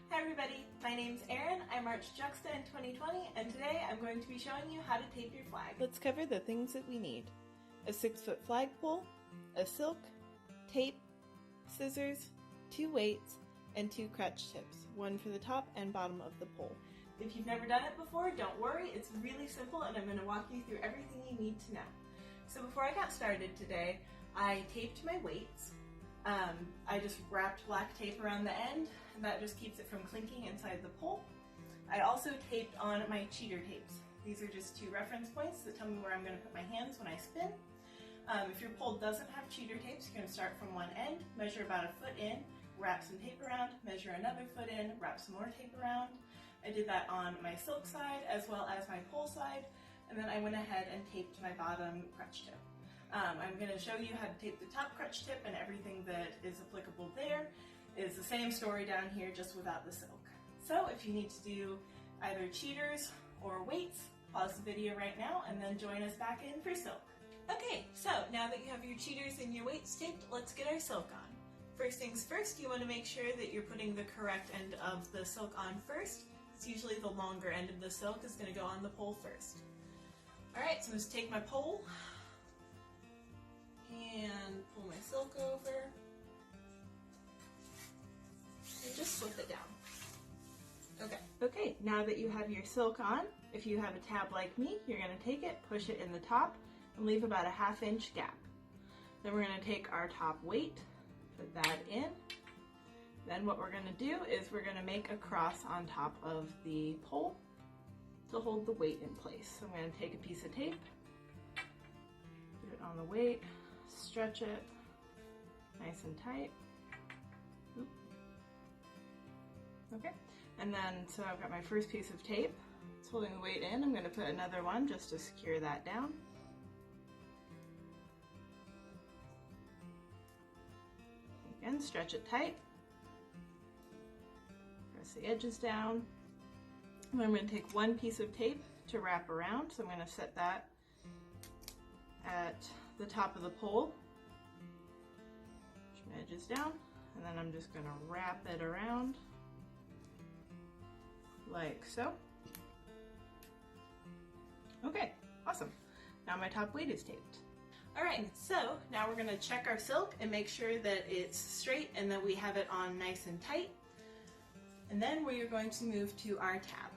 Hi everybody, my name's Erin. I marched Juxta in 2020 and today I'm going to be showing you how to tape your flag. Let's cover the things that we need. A 6-foot flagpole, a silk, tape, scissors, 2 weights, and 2 crutch tips, one for the top and bottom of the pole. If you've never done it before, don't worry, it's really simple and I'm going to walk you through everything you need to know. So before I got started today, I taped my weights. I just wrapped black tape around the end, and that just keeps it from clinking inside the pole. I also taped on my cheater tapes. These are just 2 reference points that tell me where I'm going to put my hands when I spin. If your pole doesn't have cheater tapes, you're going to start from one end, measure about a foot in, wrap some tape around, measure another foot in, wrap some more tape around. I did that on my silk side as well as my pole side, and then I went ahead and taped my bottom crutch tip. I'm going to show you how to tape the top crutch tip, and everything that is applicable there is the same story down here, just without the silk. So if you need to do either cheaters or weights, pause the video right now and then join us back in for silk. Okay, so now that you have your cheaters and your weights taped, let's get our silk on. First things first, you want to make sure that you're putting the correct end of the silk on first. It's usually the longer end of the silk is going to go on the pole first. Alright, so I'm going to take my pole and pull my silk over and just slip it down. Okay, now that you have your silk on, if you have a tab like me, you're going to take it, push it in the top, and leave about a 1/2 inch gap. Then we're going to take our top weight, put that in. Then what we're going to do is we're going to make a cross on top of the pole to hold the weight in place. So I'm going to take a piece of tape, put it on the weight, stretch it nice and tight. Oop. Okay, and then so I've got my first piece of tape. It's holding the weight in. I'm going to put another one just to secure that down. Again, stretch it tight. Press the edges down. And I'm going to take one piece of tape to wrap around. So I'm going to set that at the top of the pole. Push my edges down, and then I'm just going to wrap it around like so. Okay, awesome. Now my top weight is taped. Alright, so now we're going to check our silk and make sure that it's straight and that we have it on nice and tight. And then we are going to move to our tab.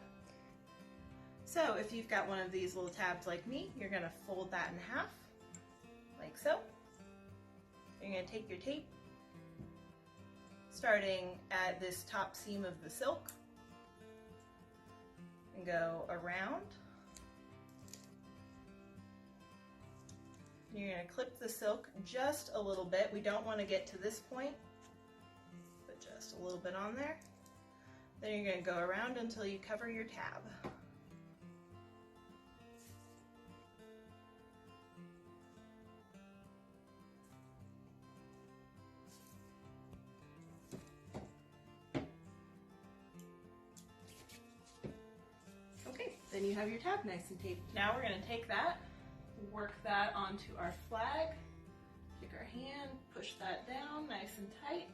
So if you've got one of these little tabs like me, you're going to fold that in half, like so. You're going to take your tape, starting at this top seam of the silk, and go around. You're going to clip the silk just a little bit. We don't want to get to this point, but just a little bit on there. Then you're going to go around until you cover your tab. Okay, then you have your tab nice and taped. Now we're going to take that, work that onto our flag, take our hand, push that down nice and tight.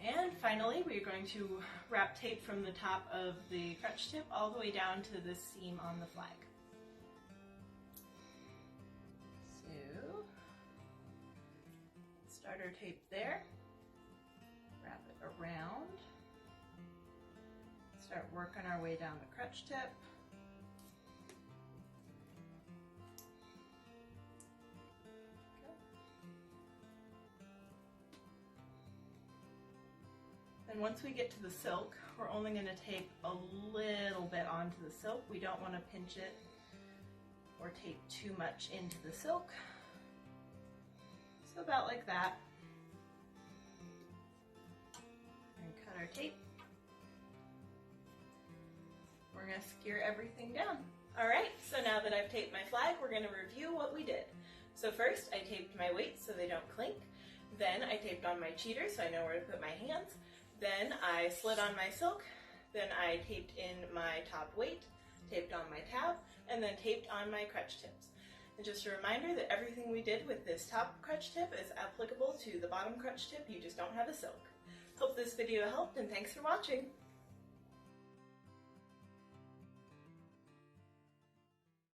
And finally, we're going to wrap tape from the top of the crutch tip all the way down to the seam on the flag. So, start our tape there, wrap it around, start working our way down the crutch tip. And once we get to the silk, we're only going to tape a little bit onto the silk. We don't want to pinch it or tape too much into the silk. So about like that. And cut our tape. We're going to secure everything down. Alright, so now that I've taped my flag, we're going to review what we did. So first, I taped my weights so they don't clink. Then I taped on my cheater so I know where to put my hands. Then I slid on my silk, then I taped in my top weight, taped on my tab, and then taped on my crutch tips. And just a reminder that everything we did with this top crutch tip is applicable to the bottom crutch tip, you just don't have a silk. Hope this video helped and thanks for watching!